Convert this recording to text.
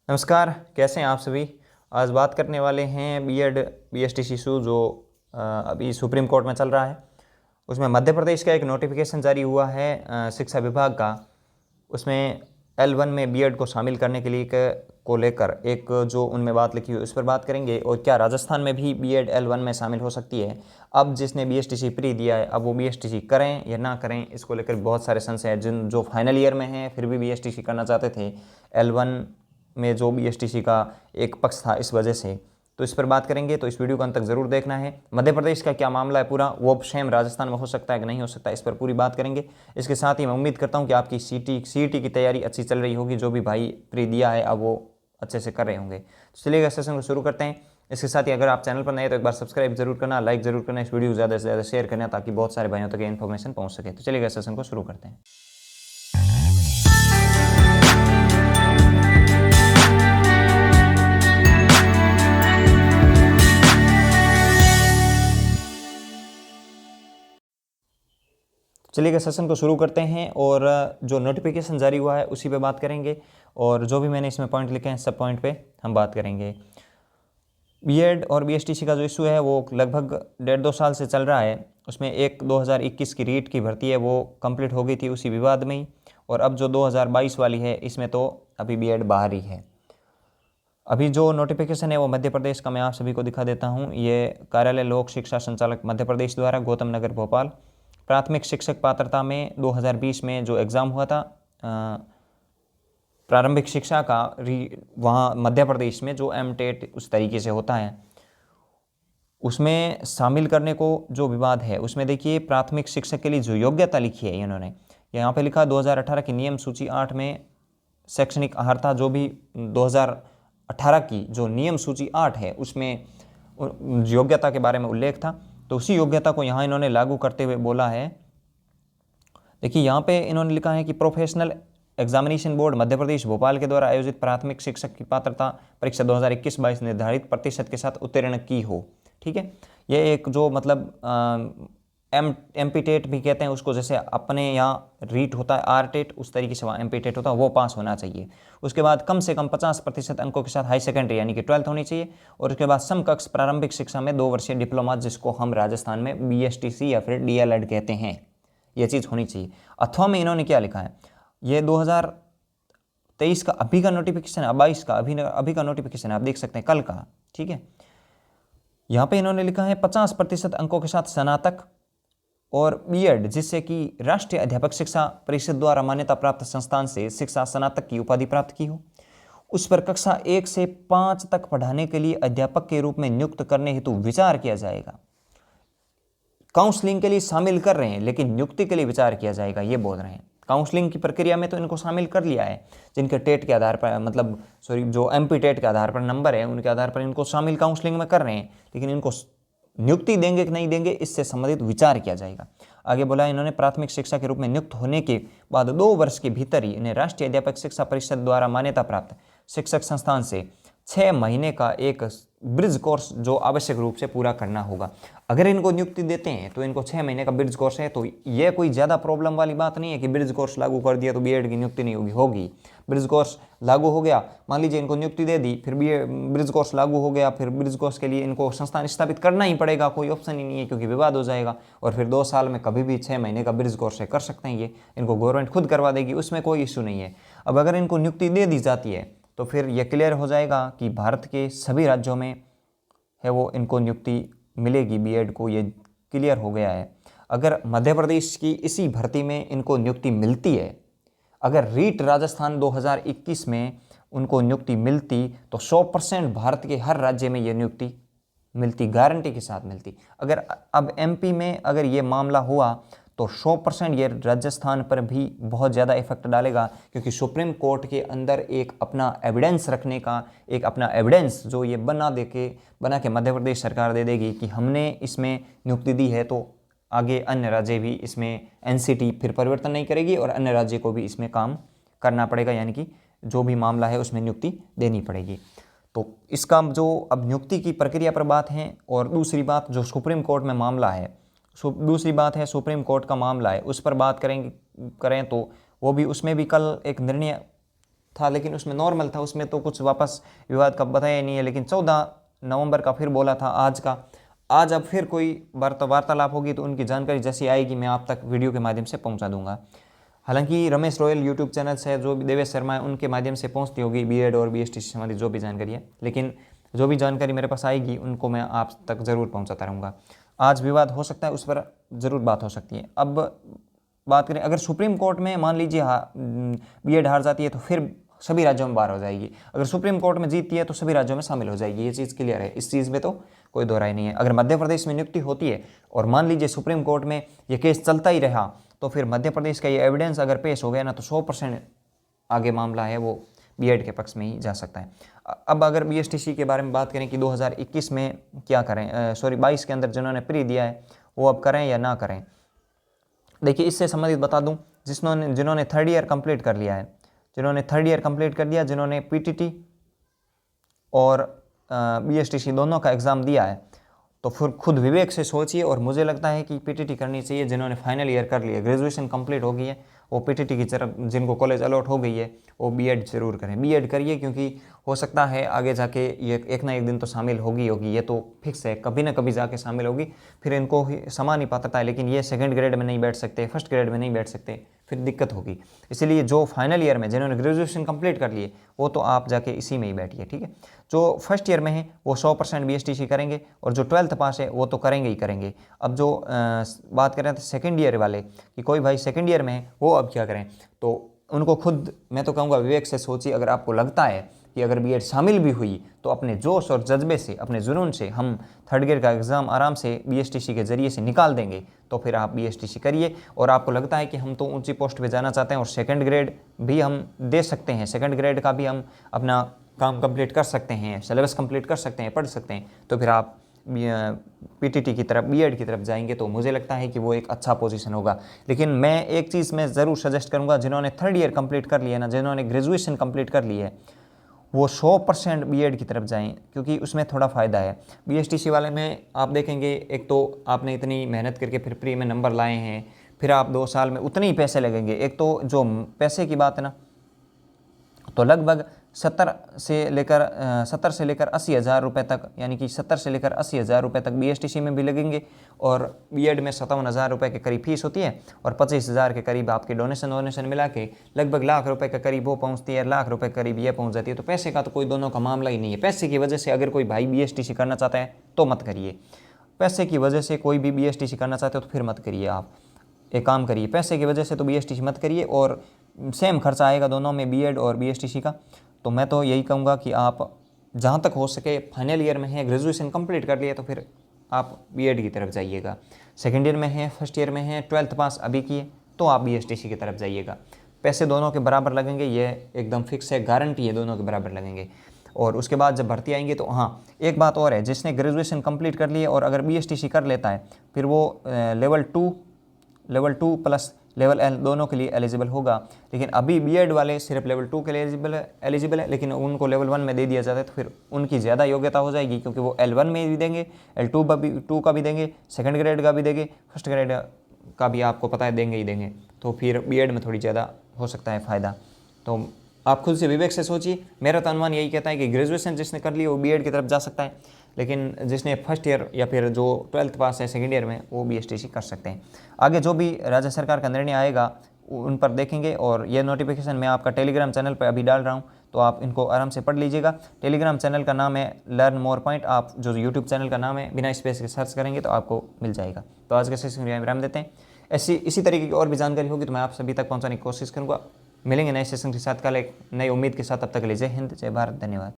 नमस्कार, कैसे हैं आप सभी। आज बात करने वाले हैं बीएड बीएसटीसी इशू जो अभी सुप्रीम कोर्ट में चल रहा है। उसमें मध्य प्रदेश का एक नोटिफिकेशन जारी हुआ है शिक्षा विभाग का। उसमें L1 में बीएड को शामिल करने के लिए को लेकर एक जो उनमें बात लिखी हुई उस पर बात करेंगे। और क्या राजस्थान में भी बीएड L1 में शामिल हो सकती है। अब जिसने बीएसटीसी प्री दिया है अब वो बीएसटीसी करें या ना करें, इसको लेकर बहुत सारे संशय हैं। जिन जो फाइनल ईयर में हैं फिर भी बीएसटीसी करना चाहते थे, L1 में जो बीएसटीसी का एक पक्ष था इस वजह से, तो इस पर बात करेंगे। तो इस वीडियो को अंत तक जरूर देखना है। मध्य प्रदेश का क्या मामला है पूरा, वो सेम राजस्थान में हो सकता है कि नहीं हो सकता, इस पर पूरी बात करेंगे। इसके साथ ही मैं उम्मीद करता हूं कि आपकी सीईटी की तैयारी अच्छी चल रही होगी। जो भी भाई प्री दिया है अब वो अच्छे से कर रहे होंगे। तो चलिए सेशन को शुरू करते हैं। इसके साथ ही अगर आप चैनल पर नए तो एक बार सब्सक्राइब जरूर करना, लाइक जरूर करना, इस वीडियो को ज़्यादा से ज़्यादा शेयर करना ताकि बहुत सारे भाइयों तक इन्फॉर्मेशन पहुँच सके। तो चलिए सेशन को शुरू करते हैं। चलिए सेशन को शुरू करते हैं और जो नोटिफिकेशन जारी हुआ है उसी पे बात करेंगे। और जो भी मैंने इसमें पॉइंट लिखे हैं सब पॉइंट पे हम बात करेंगे। बीएड और बीएसटीसी का जो इशू है वो लगभग 1.5-2 साल से चल रहा है। उसमें एक 2021 की रीट की भर्ती है वो कंप्लीट हो गई थी उसी विवाद में ही, और अब जो 2022 वाली है इसमें तो अभी बीएड बाहर ही है। अभी जो नोटिफिकेशन है वो मध्य प्रदेश का मैं आप सभी को दिखा देता हूँ। ये कार्यालय लोक शिक्षा संचालक मध्य प्रदेश द्वारा गौतम नगर भोपाल प्राथमिक शिक्षक पात्रता में 2020 में जो एग्ज़ाम हुआ था प्रारंभिक शिक्षा का वहाँ मध्य प्रदेश में जो एमटेट उस तरीके से होता है उसमें शामिल करने को जो विवाद है उसमें देखिए प्राथमिक शिक्षक के लिए जो योग्यता लिखी है इन्होंने यहाँ पे लिखा 2018 की नियम सूची 8 में शैक्षणिक अर्हता जो भी 2018 की जो नियम सूची 8 है उसमें योग्यता के बारे में उल्लेख था। तो उसी योग्यता को यहाँ इन्होंने लागू करते हुए बोला है। देखिए यहाँ पे इन्होंने लिखा है कि professional examination board Madhya Pradesh Bhopal के द्वारा आयोजित प्राथमिक शिक्षक की पात्रता परीक्षा 2021-22 निर्धारित प्रतिशत के साथ उत्तीर्ण की हो। ठीक है, ये एक जो मतलब एमपी-टेट भी कहते हैं उसको, जैसे अपने यहाँ रीट होता है आर-टेट उस तरीके से वहाँ एमपी-टेट होता है, वो पास होना चाहिए। उसके बाद कम से कम 50% अंकों के साथ हाई सेकेंडरी यानी कि 12th होनी चाहिए। और उसके बाद समकक्ष प्रारंभिक शिक्षा में 2 वर्षीय डिप्लोमा जिसको हम राजस्थान में बीएसटीसी या फिर डीएलएड कहते हैं, ये चीज़ होनी चाहिए। अथवा में इन्होंने क्या लिखा है, ये 2023 का अभी का नोटिफिकेशन है, 22 का अभी का नोटिफिकेशन है, आप देख सकते हैं कल का। ठीक है, यहाँ पे इन्होंने लिखा है 50% अंकों के साथ स्नातक और बीएड जिससे कि राष्ट्रीय अध्यापक शिक्षा परिषद द्वारा मान्यता प्राप्त संस्थान से शिक्षा स्नातक की उपाधि प्राप्त की हो, उस पर कक्षा 1 से 5 तक पढ़ाने के लिए अध्यापक के रूप में नियुक्त करने हेतु विचार किया जाएगा। काउंसलिंग के लिए शामिल कर रहे हैं लेकिन नियुक्ति के लिए विचार किया जाएगा, ये बोल रहे हैं। काउंसलिंग की प्रक्रिया में तो इनको शामिल कर लिया है, जिनके टेट के आधार पर मतलब जो एमपी टेट के आधार पर नंबर है उनके आधार पर इनको शामिल काउंसलिंग में कर रहे हैं, लेकिन इनको नियुक्ति देंगे कि नहीं देंगे इससे संबंधित विचार किया जाएगा। आगे बोला इन्होंने प्राथमिक शिक्षा के रूप में नियुक्त होने के बाद 2 वर्ष के भीतर ही इन्हें राष्ट्रीय अध्यापक शिक्षा परिषद द्वारा मान्यता प्राप्त शिक्षक संस्थान से 6 महीने का एक ब्रिज कोर्स जो आवश्यक रूप से पूरा करना होगा। अगर इनको नियुक्ति देते हैं तो इनको 6 महीने का ब्रिज कोर्स है, तो ये कोई ज़्यादा प्रॉब्लम वाली बात नहीं है कि ब्रिज कोर्स लागू कर दिया तो बीएड की नियुक्ति नहीं होगी। ब्रिज कोर्स लागू हो गया, मान लीजिए इनको नियुक्ति दे दी, फिर भी ब्रिज कोर्स लागू हो गया, फिर ब्रिज कोर्स के लिए इनको संस्थान स्थापित करना ही पड़ेगा, कोई ऑप्शन ही नहीं है क्योंकि विवाद हो जाएगा। और फिर 2 साल में कभी भी 6 महीने का ब्रिज कोर्स है कर सकते हैं, ये इनको गवर्नमेंट खुद करवा देगी, उसमें कोई इशू नहीं है। अब अगर इनको नियुक्ति दे दी जाती है तो फिर यह क्लियर हो जाएगा कि भारत के सभी राज्यों में है वो इनको नियुक्ति मिलेगी बीएड को, ये क्लियर हो गया है। अगर मध्य प्रदेश की इसी भर्ती में इनको नियुक्ति मिलती है, अगर रीट राजस्थान 2021 में उनको नियुक्ति मिलती तो 100% भारत के हर राज्य में ये नियुक्ति मिलती, गारंटी के साथ मिलती। अगर अब एमपी में अगर ये मामला हुआ तो 100% ये राजस्थान पर भी बहुत ज़्यादा इफेक्ट डालेगा, क्योंकि सुप्रीम कोर्ट के अंदर एक अपना एविडेंस रखने का एक अपना एविडेंस जो ये बना के मध्य प्रदेश सरकार दे देगी कि हमने इसमें नियुक्ति दी है, तो आगे अन्य राज्य भी इसमें एनसीटी फिर परिवर्तन नहीं करेगी और अन्य राज्य को भी इसमें काम करना पड़ेगा, यानी कि जो भी मामला है उसमें नियुक्ति देनी पड़ेगी। तो इसका जो अब नियुक्ति की प्रक्रिया पर बात है, और दूसरी बात जो सुप्रीम कोर्ट में मामला है, दूसरी बात है सुप्रीम कोर्ट का मामला है, उस पर बात करें तो वो भी उसमें भी कल एक निर्णय था, लेकिन उसमें नॉर्मल था, उसमें तो कुछ वापस विवाद का बताया नहीं है। लेकिन 14 नवंबर का फिर बोला था आज का, आज अब फिर कोई वार्तालाप होगी तो उनकी जानकारी जैसी आएगी मैं आप तक वीडियो के माध्यम से पहुंचा दूंगा। हालांकि रमेश रॉयल यूट्यूब चैनल से जो भी देवेश शर्मा है उनके माध्यम से पहुंचती होगी बीएड और बीएसटी से संबंधित जो भी जानकारी है, लेकिन जो भी जानकारी मेरे पास आएगी उनको मैं आप तक ज़रूर पहुंचाता रहूँगा। आज विवाद हो सकता है, उस पर ज़रूर बात हो सकती है। अब बात करें, अगर सुप्रीम कोर्ट में मान लीजिए बीएड हार जाती है तो फिर सभी राज्यों में बाहर हो जाएगी। अगर सुप्रीम कोर्ट में जीतती है तो सभी राज्यों में शामिल हो जाएगी, ये चीज़ क्लियर है, इस चीज़ में तो कोई दो राय नहीं है। अगर मध्य प्रदेश में नियुक्ति होती है और मान लीजिए सुप्रीम कोर्ट में ये केस चलता ही रहा तो फिर मध्य प्रदेश का ये एविडेंस अगर पेश हो गया ना तो 100% आगे मामला है वो बीएड के पक्ष में ही जा सकता है। अब अगर बीएसटीसी के बारे में बात करें कि 2021 में क्या करें, 22 के अंदर जिन्होंने प्री दिया है वो अब करें या ना करें। देखिए, इससे संबंधित बता दूं, जिन्होंने थर्ड ईयर कंप्लीट कर लिया है, जिन्होंने थर्ड ईयर कंप्लीट कर दिया, जिन्होंने पीटीटी और बीएसटीसी दोनों का एग्ज़ाम दिया है, तो फिर खुद विवेक से सोचिए। और मुझे लगता है कि पीटीटी करनी चाहिए। जिन्होंने फाइनल ईयर कर लिया, ग्रेजुएशन कंप्लीट हो गई है, वो पीटीटी की तरफ, जिनको कॉलेज अलॉट हो गई है वो बीएड जरूर करें, बीएड करिए, क्योंकि हो सकता है आगे जाके ये एक ना एक दिन तो शामिल होगी, ये तो फिक्स है, कभी ना कभी जाके शामिल होगी। फिर इनको समान ही पात्रता है, लेकिन ये सेकंड ग्रेड में नहीं बैठ सकते, फर्स्ट ग्रेड में नहीं बैठ सकते, फिर दिक्कत होगी। इसीलिए जो फाइनल ईयर में जिन्होंने ग्रेजुएशन कंप्लीट कर लिए वो तो आप जाके इसी में ही बैठिए, ठीक है। जो फर्स्ट ईयर में है वो 100% बीएसटीसी करेंगे, और जो 12th पास है वो तो करेंगे ही करेंगे। अब जो बात कर रहे थे सेकेंड ईयर वाले कि कोई भाई सेकेंड ईयर में है वो अब क्या करें, तो उनको खुद मैं तो कहूँगा विवेक से सोचिए। अगर आपको लगता है कि अगर बीएड शामिल भी हुई तो अपने जोश और जज्बे से, अपने जुनून से हम थर्ड ईयर का एग्ज़ाम आराम से बीएसटीसी के ज़रिए से निकाल देंगे, तो फिर आप बीएसटीसी करिए। और आपको लगता है कि हम तो ऊंची पोस्ट पे जाना चाहते हैं और सेकंड ग्रेड भी हम दे सकते हैं, सेकंड ग्रेड का भी हम अपना काम कंप्लीट कर सकते हैं, सिलेबस कंप्लीट कर सकते हैं, पढ़ सकते हैं, तो फिर आप पीटीटी की तरफ, बीएड की तरफ जाएंगे तो मुझे लगता है कि वो एक अच्छा पोजीशन होगा। लेकिन मैं एक चीज़ मैं ज़रूर सजेस्ट करूँगा, जिन्होंने थर्ड ईयर कंप्लीट कर लिया ना, जिन्होंने ग्रेजुएशन कंप्लीट कर ली है, वो 100% बीएड की तरफ जाएं, क्योंकि उसमें थोड़ा फ़ायदा है। बीएसटीसी वाले में आप देखेंगे, एक तो आपने इतनी मेहनत करके फिर प्री में नंबर लाए हैं, फिर आप 2 साल में उतने ही पैसे लगेंगे। एक तो जो पैसे की बात है ना, तो लगभग 70 से लेकर 80,000 रुपये तक, यानी कि 70 से लेकर 80,000 रुपये तक बीएसटीसी में भी लगेंगे। और बीएड में 57,000 रुपये के करीब फीस होती है, और 25,000 के करीब आपके डोनेशन मिला के लगभग लाख रुपए के करीब वो पहुंचती है, लाख रुपए के करीब ये पहुंच जाती है। तो पैसे का तो कोई दोनों का मामला ही नहीं है। पैसे की वजह से अगर कोई भाई बीएसटीसी करना चाहता है तो मत करिए, पैसे की वजह से कोई भी बीएसटीसी करना चाहते हो तो फिर मत करिए। आप एक काम करिए, पैसे की वजह से तो बीएसटीसी मत करिए, और सेम खर्चा आएगा दोनों में, बीएड और बीएसटीसी का। तो मैं तो यही कहूँगा कि आप जहाँ तक हो सके फाइनल ईयर में है, ग्रेजुएशन कंप्लीट कर लिया, तो फिर आप बीएड की तरफ जाइएगा। सेकेंड ईयर में है, फर्स्ट ईयर में है, 12th पास अभी किए, तो आप बीएसटीसी की तरफ जाइएगा। पैसे दोनों के बराबर लगेंगे, ये एकदम फिक्स है, गारंटी है, दोनों के बराबर लगेंगे। और उसके बाद जब भर्ती आएंगे तो हाँ, एक बात और है, जिसने ग्रेजुएशन कंप्लीट कर लिए और अगर बीएसटीसी कर लेता है, फिर वो लेवल 2 प्लस लेवल L दोनों के लिए एलिजिबल होगा। लेकिन अभी बीएड वाले सिर्फ लेवल 2 के लिए एलिजिबल है, लेकिन उनको लेवल 1 में दे दिया जाता है तो फिर उनकी ज़्यादा योग्यता हो जाएगी, क्योंकि वो L1 में भी देंगे, L2 का भी देंगे, सेकंड ग्रेड का भी देंगे, फर्स्ट ग्रेड का भी आपको पता है देंगे ही देंगे। तो फिर बीएड में थोड़ी ज़्यादा हो सकता है फ़ायदा। तो आप खुद से विवेक से सोचिए। मेरा तो अनुमान यही कहता है कि ग्रेजुएशन जिसने कर ली वो बीएड की तरफ जा सकता है, लेकिन जिसने फर्स्ट ईयर या फिर जो 12th पास है सेकेंड ईयर में, वो बीएसटीसी कर सकते हैं। आगे जो भी राज्य सरकार का निर्णय आएगा उन पर देखेंगे, और ये नोटिफिकेशन मैं आपका टेलीग्राम चैनल पर अभी डाल रहा हूँ, तो आप इनको आराम से पढ़ लीजिएगा। टेलीग्राम चैनल का नाम है लर्न मोर पॉइंट, आप जो यूट्यूब चैनल का नाम है बिना स्पेस के सर्च करेंगे तो आपको मिल जाएगा। तो आज के सेशन में विराम देते हैं। इसी तरीके की और भी जानकारी होगी तो मैं आप सभी तक पहुँचाने की कोशिश करूँगा। मिलेंगे नए सेशन के साथ, कल एक नई उम्मीद के साथ। तब तक के लिए जय हिंद, जय भारत, धन्यवाद।